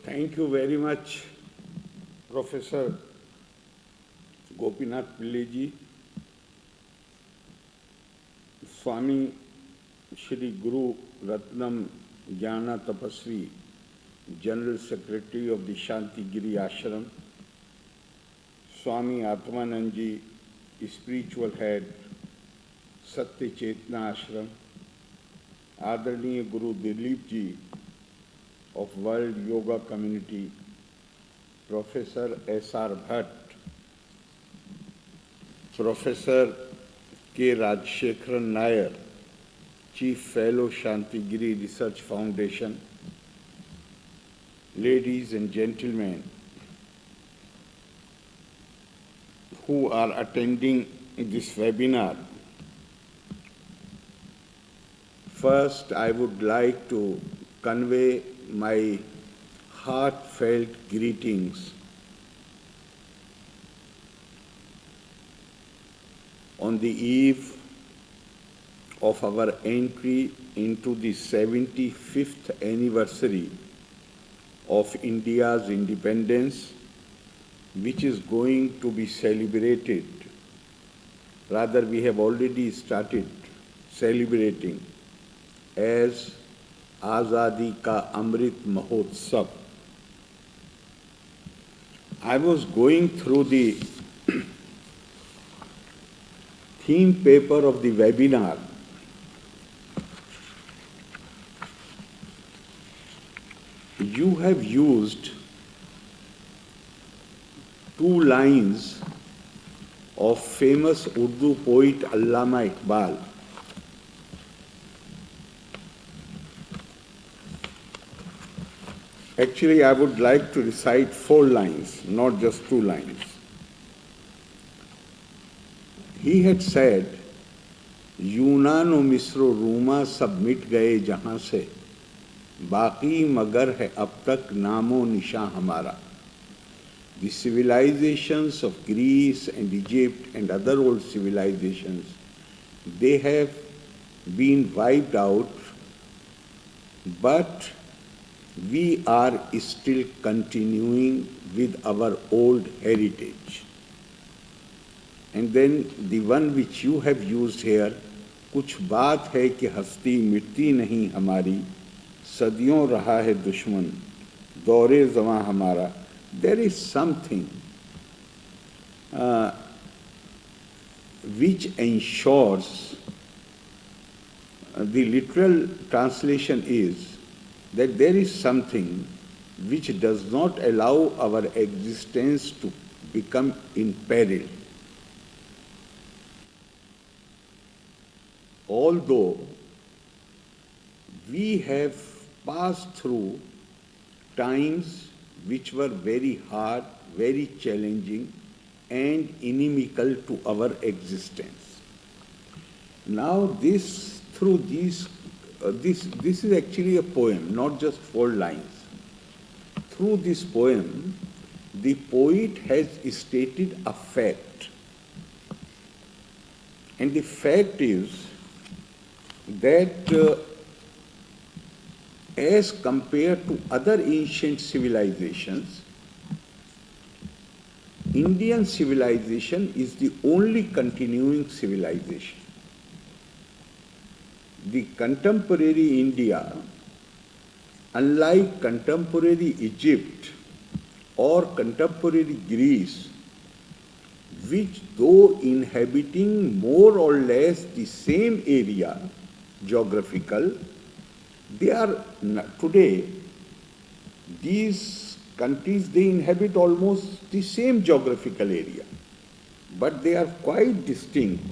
Thank you very much, Professor Gopinath Pillai Swami Shri Guru Ratnam Jnana Tapasvi, General Secretary of the Shantigiri Ashram, Swami Atmanandji, Spiritual Head, Satya Chetna Ashram, Adarniya Guru Dilip Ji of World Yoga Community, Professor S.R. Bhatt, Professor K. Rajshekharan Nair, Chief Fellow Shantigiri Research Foundation, ladies and gentlemen who are attending this webinar. First, I would like to convey my heartfelt greetings on the eve of our entry into the 75th anniversary of India's independence, which is going to be celebrated. Rather, we have already started celebrating as Azadi Ka Amrit Mahotsav. I was going through the theme paper of the webinar. You have used two lines of famous Urdu poet Allama Iqbal. Actually, I would like to recite 4 lines, not just 2 lines. He had said, यूनान व मिस्र रूमा सब मिट गए जहाँ से, बाकी मगर है अब तक नामो निशान हमारा. The civilizations of Greece and Egypt and other old civilizations, they have been wiped out, but we are still continuing with our old heritage. And then the one which you have used here, कुछ बात है कि हस्ती मिटती नहीं हमारी, सदियों रहा है दुश्मन, दौरे ज़मां हमारा. There is something which ensures, the literal translation is, that there is something which does not allow our existence to become in peril. Although we have passed through times which were very hard, very challenging, and inimical to our existence. Now this is actually a poem, not just 4 lines. Through this poem, the poet has stated a fact. And the fact is that as compared to other ancient civilizations, Indian civilization is the only continuing civilization. The contemporary India, unlike contemporary Egypt or contemporary Greece, which though inhabiting more or less the same area, geographical, they are today, these countries, they inhabit almost the same geographical area, but they are quite distinct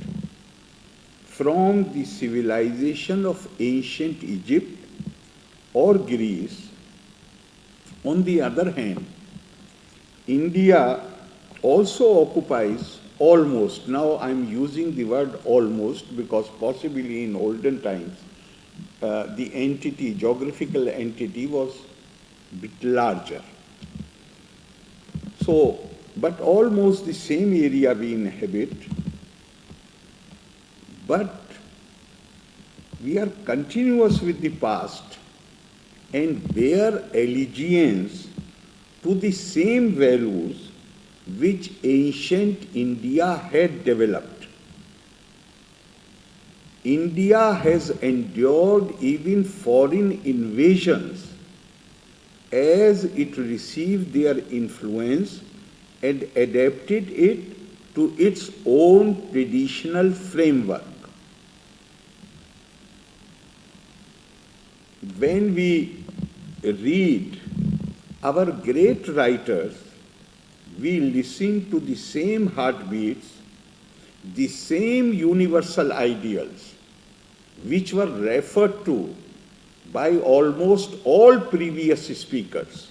from the civilization of ancient Egypt or Greece. On the other hand, India also occupies almost, now I am using the word almost because possibly in olden times the entity, geographical entity was a bit larger. So, but almost the same area we inhabit, but we are continuous with the past and bear allegiance to the same values which ancient India had developed. India has endured even foreign invasions as it received their influence and adapted it to its own traditional framework. When we read our great writers, we listen to the same heartbeats, the same universal ideals, which were referred to by almost all previous speakers,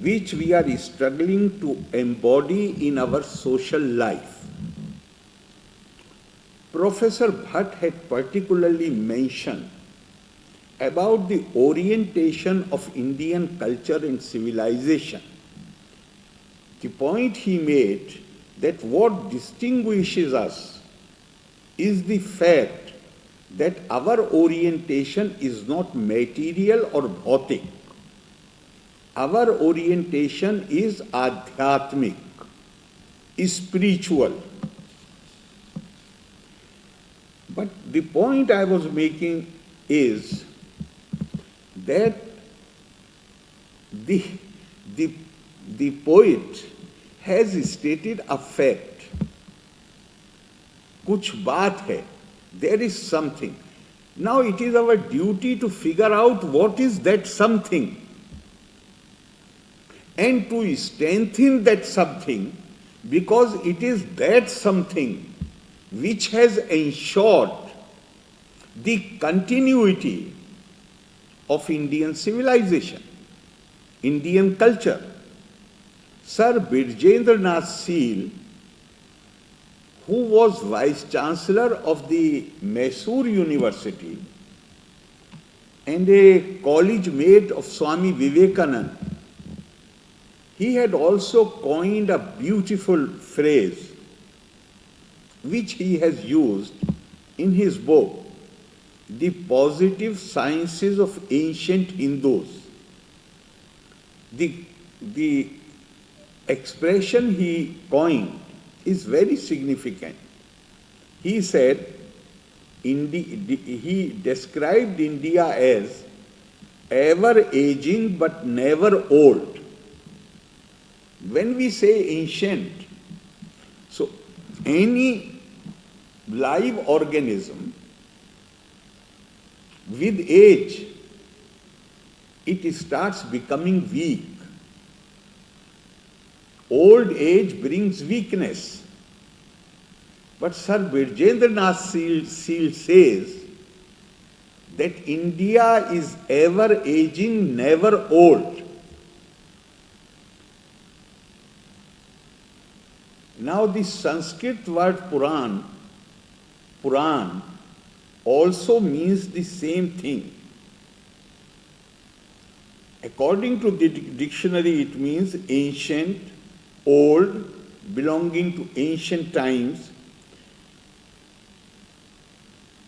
which we are struggling to embody in our social life. Professor Bhatt had particularly mentioned about the orientation of Indian culture and civilization. The point he made that what distinguishes us is the fact that our orientation is not material or bhautik. Our orientation is adhyatmic, is spiritual. But the point I was making is that the poet has stated a fact. Kuch baat hai, there is something. Now it is our duty to figure out what is that something and to strengthen that something, because it is that something which has ensured the continuity of Indian civilization, Indian culture. Sir Birjendra Nath Seal, who was Vice Chancellor of the Mysore University and a college mate of Swami Vivekananda, he had also coined a beautiful phrase which he has used in his book, The Positive Sciences of Ancient Hindus. The expression he coined is very significant. He said, he described India as ever aging but never old. When we say ancient, so any live organism with age, it starts becoming weak. Old age brings weakness. But Sir Birjendra Nath Seal says that India is ever aging, never old. Now the Sanskrit word Puran also means the same thing. According to the dictionary, it means ancient, old, belonging to ancient times.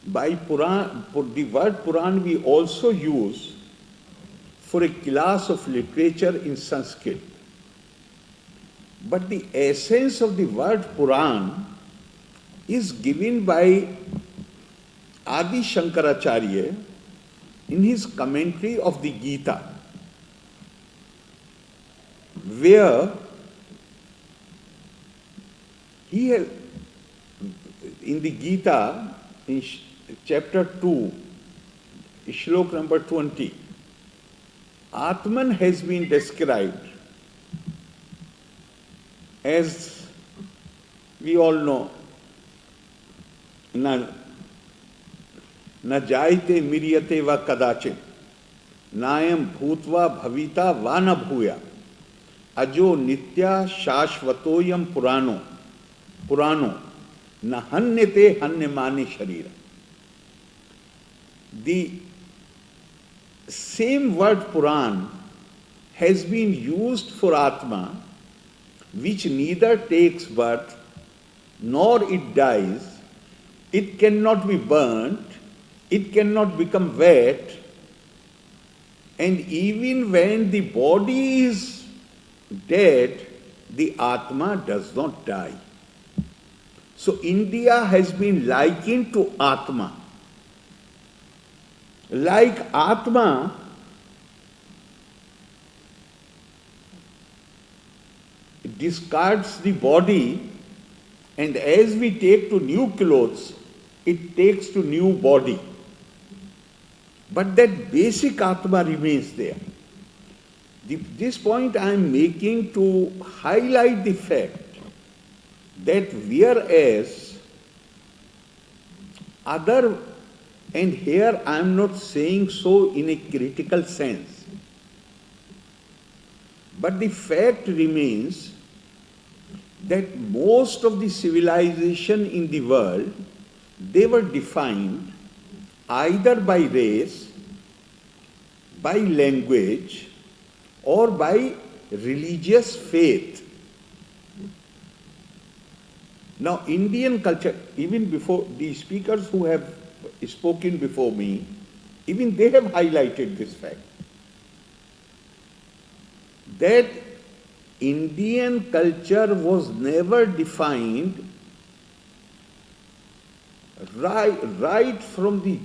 By Puran, the word Puran we also use for a class of literature in Sanskrit. But the essence of the word Puran is given by Adi Shankaracharya in his commentary of the Gita, where he has, in the Gita, in chapter 2, shlok number 20, Atman has been described as, we all know, na jayate miryate va kadachit, nayam bhutva bhavita va na bhuya, ajo nitya shashvatoyam purano, na hanyate hanyamani sharira. The same word Puran has been used for Atma, which neither takes birth nor it dies. It cannot be burnt, it cannot become wet, and even when the body is that the Atma does not die. So India has been likened to Atma. Like Atma, discards the body, and as we take to new clothes, it takes to new body. But that basic Atma remains there. This point I am making to highlight the fact that whereas other, and here I am not saying so in a critical sense, but the fact remains that most of the civilization in the world, they were defined either by race, by language, or by religious faith. Now, Indian culture, even before the speakers who have spoken before me, even they have highlighted this fact, that Indian culture was never defined right from the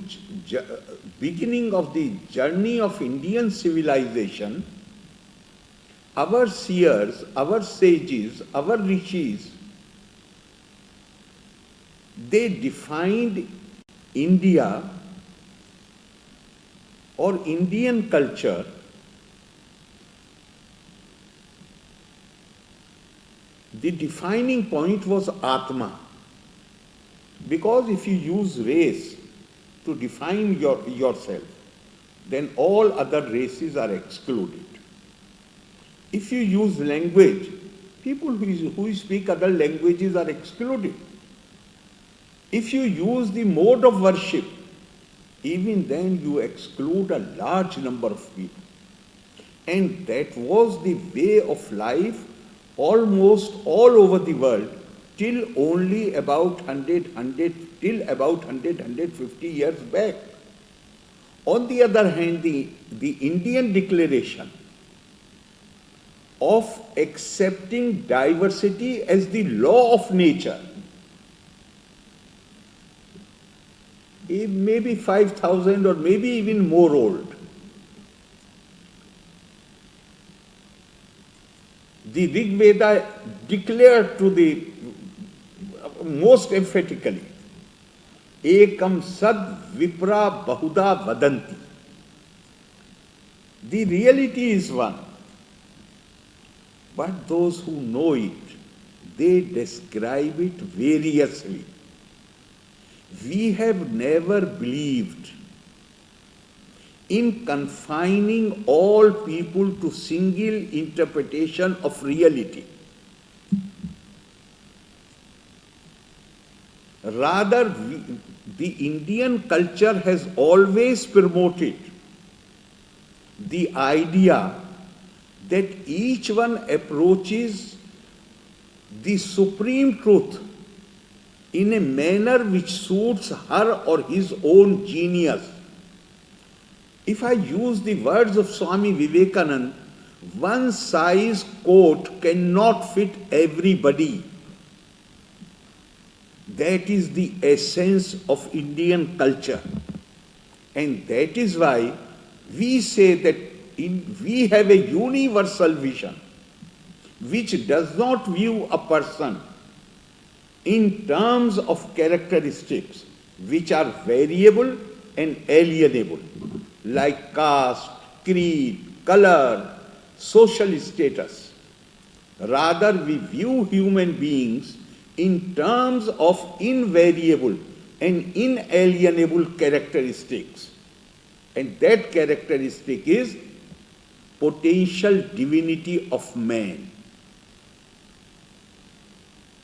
beginning of the journey of Indian civilization. Our seers, our sages, our rishis, they defined India or Indian culture the defining point was Atma. Because if you use race to define yourself, then all other races are excluded. If you use language, people who speak other languages are excluded. If you use the mode of worship, even then you exclude a large number of people. And that was the way of life almost all over the world till only about 150 years back. On the other hand, the Indian declaration of accepting diversity as the law of nature, it may be 5,000 or maybe even more old. The Rig Veda declared to the most emphatically, Ekam sad vipra bahuda vadanti. The reality is one, but those who know it, they describe it variously. We have never believed in confining all people to single interpretation of reality. Rather, the Indian culture has always promoted the idea that each one approaches the supreme truth in a manner which suits her or his own genius. If I use the words of Swami Vivekananda, one size coat cannot fit everybody. That is the essence of Indian culture. And that is why we say that we have a universal vision which does not view a person in terms of characteristics which are variable and alienable, like caste, creed, color, social status. Rather, we view human beings in terms of invariable and inalienable characteristics. And that characteristic is potential divinity of man,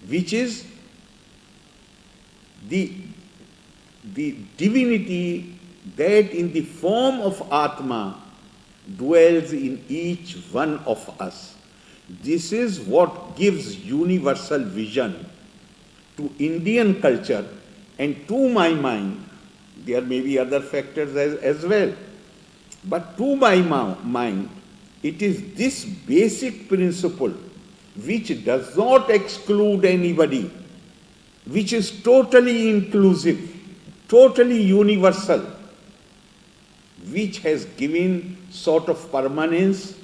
which is the divinity that in the form of Atma dwells in each one of us. This is what gives universal vision to Indian culture, and to my mind, there may be other factors as well, but to my mind, It is this basic principle which does not exclude anybody, which is totally inclusive, totally universal, which has given sort of permanence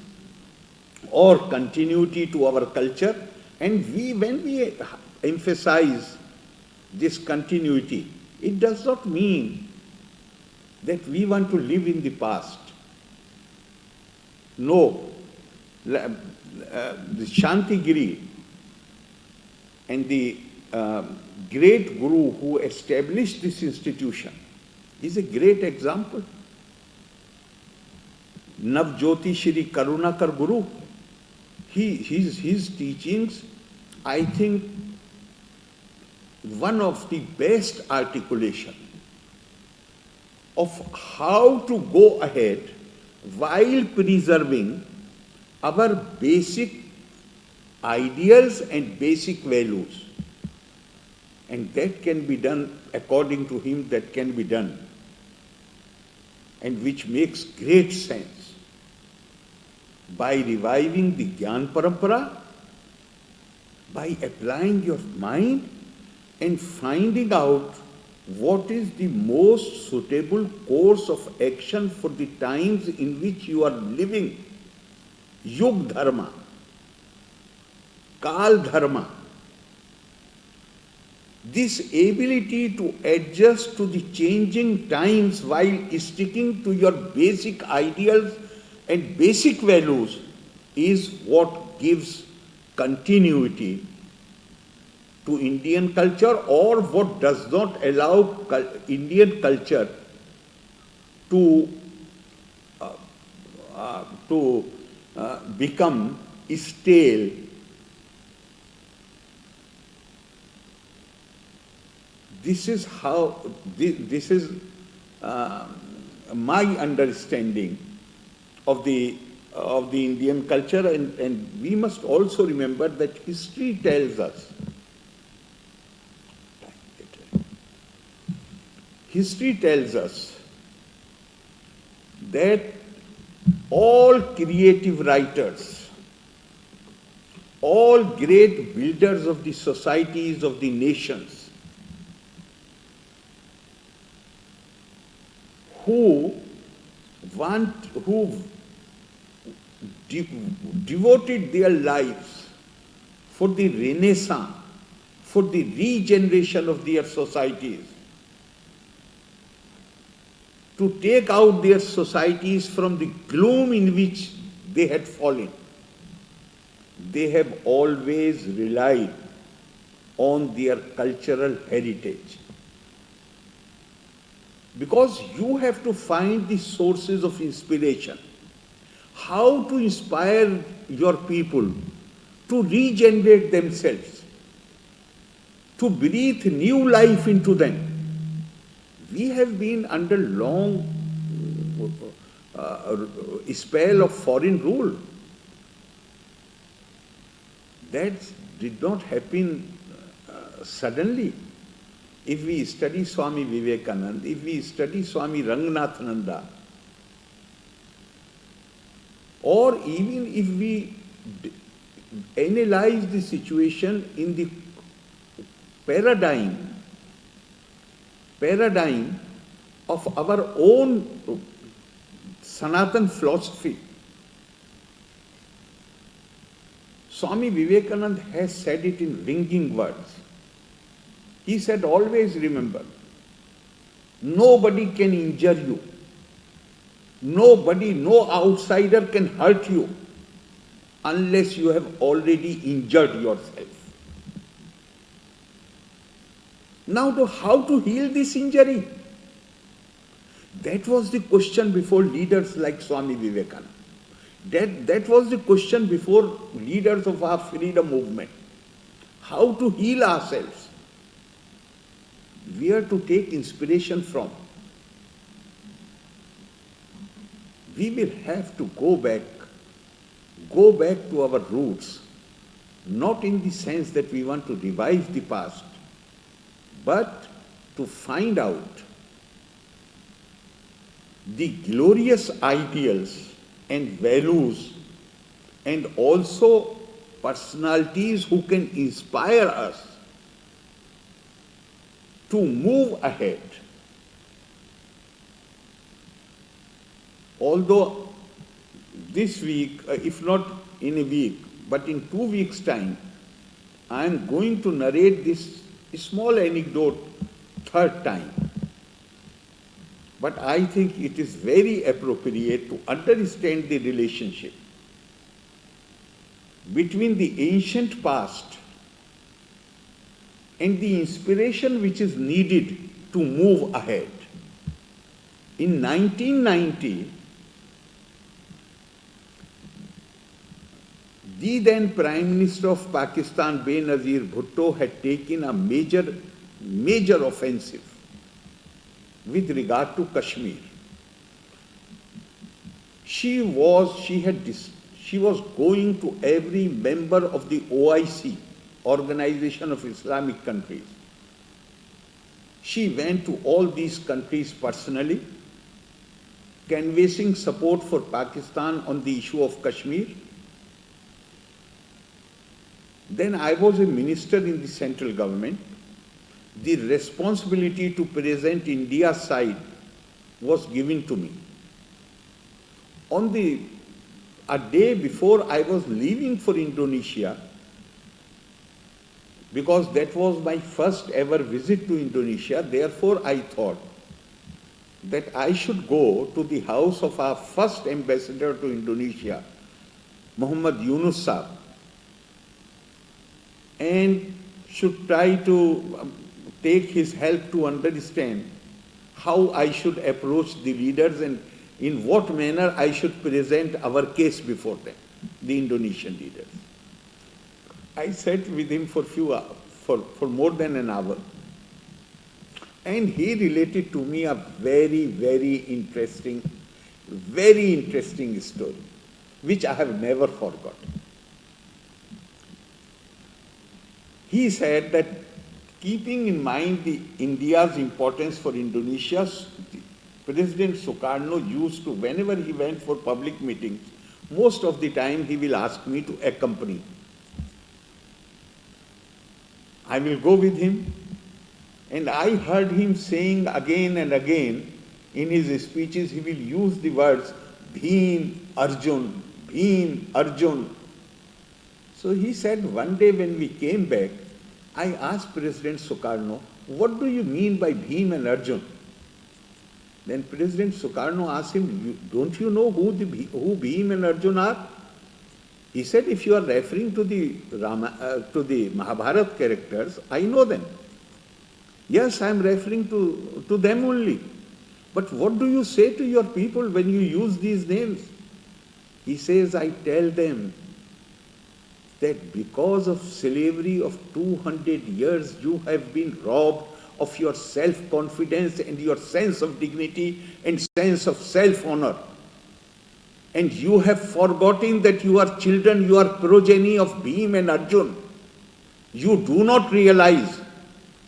or continuity to our culture. And when we emphasize this continuity, it does not mean that we want to live in the past. No. The Shantigiri and the great Guru who established this institution is a great example. Navjyoti Shri Karunakar Guru, his teachings, I think, one of the best articulation of how to go ahead while preserving our basic ideals and basic values. And that can be done, according to him, that can be done. And which makes great sense. By reviving the Gyan Parampara, by applying your mind and finding out what is the most suitable course of action for the times in which you are living. Yug Dharma, Kal Dharma. This ability to adjust to the changing times while sticking to your basic ideals and basic values is what gives continuity to Indian culture, or what does not allow Indian culture to become stale. This is how, this is my understanding of the Indian culture, and we must also remember that history tells us, that all creative writers, all great builders of the societies of the nations, who devoted their lives for the renaissance, for the regeneration of their societies, to take out their societies from the gloom in which they had fallen. They have always relied on their cultural heritage. Because you have to find the sources of inspiration. How to inspire your people to regenerate themselves, to breathe new life into them. We have been under long spell of foreign rule. That did not happen suddenly. If we study Swami Vivekananda, if we study Swami Ranganathananda, or even if we analyze the situation in the paradigm of our own Sanatan philosophy, Swami Vivekananda has said it in ringing words. He said, always remember, nobody can injure you. Nobody, no outsider can hurt you unless you have already injured yourself. Now, how to heal this injury? That was the question before leaders like Swami Vivekananda. That was the question before leaders of our freedom movement. How to heal ourselves? Where to take inspiration from? We will have to go back to our roots, not in the sense that we want to revive the past, but to find out the glorious ideals and values and also personalities who can inspire us to move ahead. Although this week, if not in a week, but in 2 weeks' time, I am going to narrate this small anecdote third time. But I think it is very appropriate to understand the relationship between the ancient past and the inspiration which is needed to move ahead. In 1990, the then Prime Minister of Pakistan, Benazir Bhutto, had taken a major offensive with regard to Kashmir. She was going to every member of the OIC, Organization of Islamic Countries. She went to all these countries personally, canvassing support for Pakistan on the issue of Kashmir. Then I was a minister in the central government. The responsibility to present India's side was given to me. A day before I was leaving for Indonesia, because that was my first ever visit to Indonesia, therefore I thought that I should go to the house of our first ambassador to Indonesia, Muhammad Yunus Saab, and should try to take his help to understand how I should approach the leaders and in what manner I should present our case before them, the Indonesian leaders. I sat with him for more than an hour, and he related to me a very interesting story, which I have never forgotten. He said that keeping in mind India's importance for Indonesia, President Sukarno used to, whenever he went for public meetings, most of the time he will ask me to accompany. I will go with him, and I heard him saying again and again in his speeches, he will use the words Bhim, Arjun, Bhim, Arjun. So he said one day when we came back, I asked President Sukarno, what do you mean by Bhim and Arjun? Then President Sukarno asked him, don't you know who Bhim and Arjun are? He said, if you are referring to the Mahabharata characters, I know them. Yes, I am referring to them only. But what do you say to your people when you use these names? He says, I tell them that because of slavery of 200 years, you have been robbed of your self-confidence and your sense of dignity and sense of self-honor. And you have forgotten that you are children, you are progeny of Bhim and Arjun. You do not realize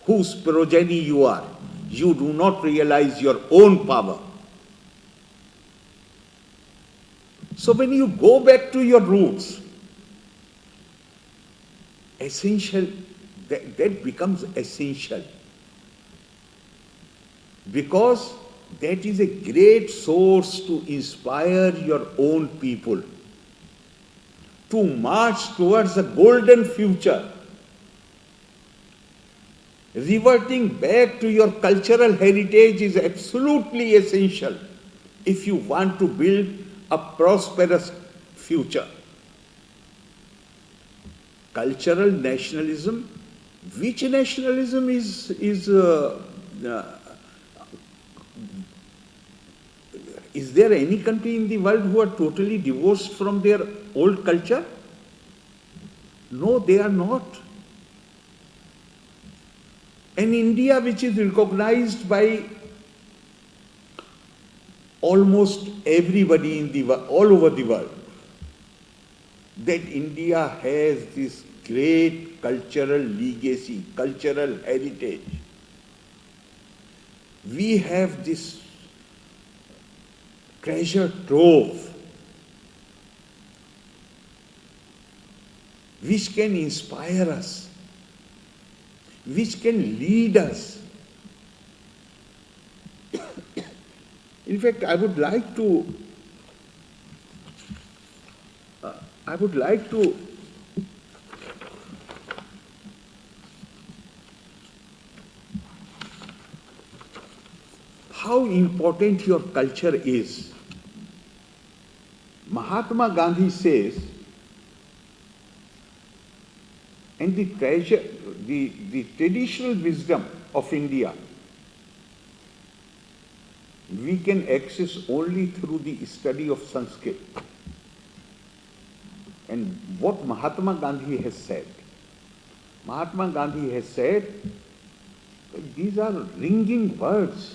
whose progeny you are. You do not realize your own power. So when you go back to your roots, that becomes essential. Because that is a great source to inspire your own people to march towards a golden future. Reverting back to your cultural heritage is absolutely essential if you want to build a prosperous future. Cultural nationalism, which nationalism is there any country in the world who are totally divorced from their old culture? No, they are not. And India, which is recognized by almost everybody in the world, all over the world, that India has this great cultural legacy, cultural heritage. We have this treasure trove. which can inspire us, which can lead us. In fact, I would like to how important your culture is. Mahatma Gandhi says, and the treasure, the traditional wisdom of India, we can access only through the study of Sanskrit. And what Mahatma Gandhi has said, Mahatma Gandhi has said, these are ringing words.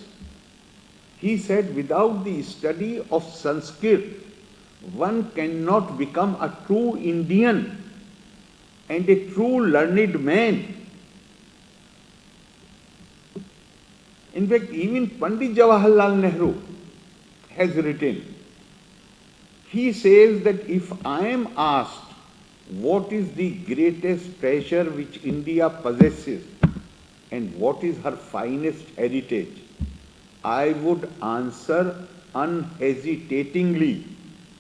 He said, without the study of Sanskrit, one cannot become a true Indian and a true learned man. In fact, even Pandit Jawaharlal Nehru has written, he says that if I am asked what is the greatest treasure which India possesses and what is her finest heritage, I would answer unhesitatingly,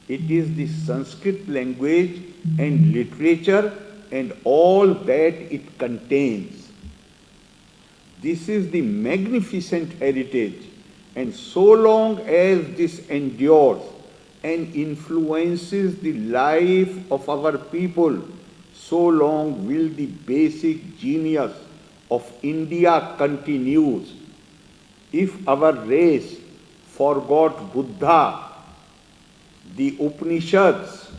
it is the Sanskrit language and literature and all that it contains. This is the magnificent heritage, and so long as this endures and influences the life of our people, so long will the basic genius of India continues. If our race forgot Buddha, the Upanishads,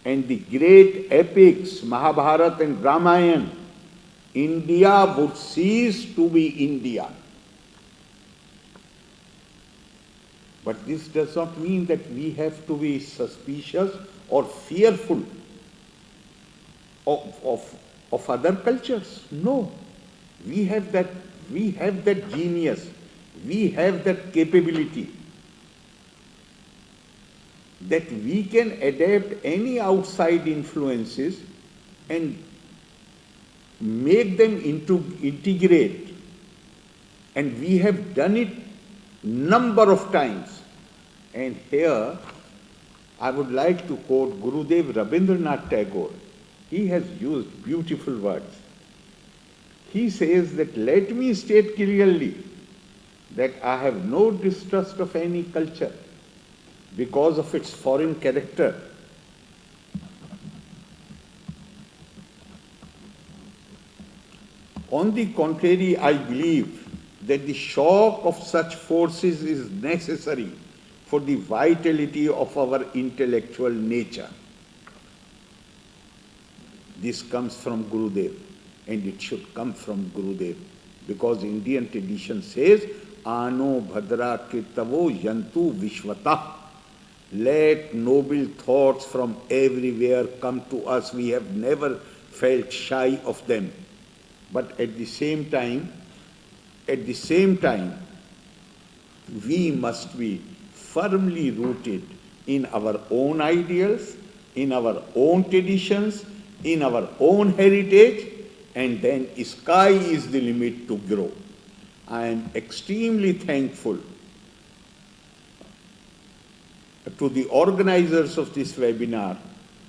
and the great epics, Mahabharata and Ramayana, India would cease to be India. But this does not mean that we have to be suspicious or fearful of other cultures. No. We have that genius. We have that capability that we can adapt any outside influences and make them integrate. And we have done it number of times. And here I would like to quote Gurudev Rabindranath Tagore. He has used beautiful words. He says that let me state clearly that I have no distrust of any culture because of its foreign character. On the contrary, I believe that the shock of such forces is necessary for the vitality of our intellectual nature. This comes from Gurudev, and it should come from Gurudev, because Indian tradition says, Ano Bhadra Kirtavo Yantu Vishwata. Let noble thoughts from everywhere come to us. We have never felt shy of them. But at the same time, we must be firmly rooted in our own ideals, in our own traditions, in our own heritage, and then sky is the limit to grow. I am extremely thankful to the organizers of this webinar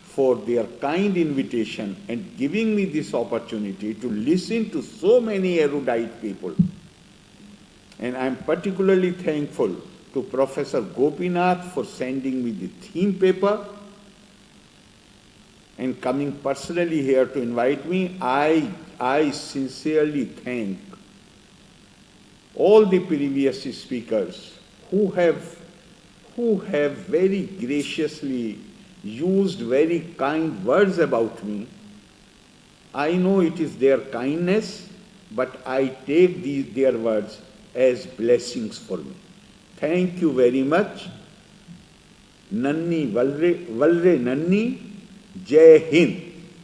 for their kind invitation and giving me this opportunity to listen to so many erudite people. And I am particularly thankful to Professor Gopinath for sending me the theme paper and coming personally here to invite me. I sincerely thank all the previous speakers who have very graciously used very kind words about me. I know it is their kindness, but I take their words as blessings for me. Thank you very much. Nanni Valre Nanni, Jai Hind.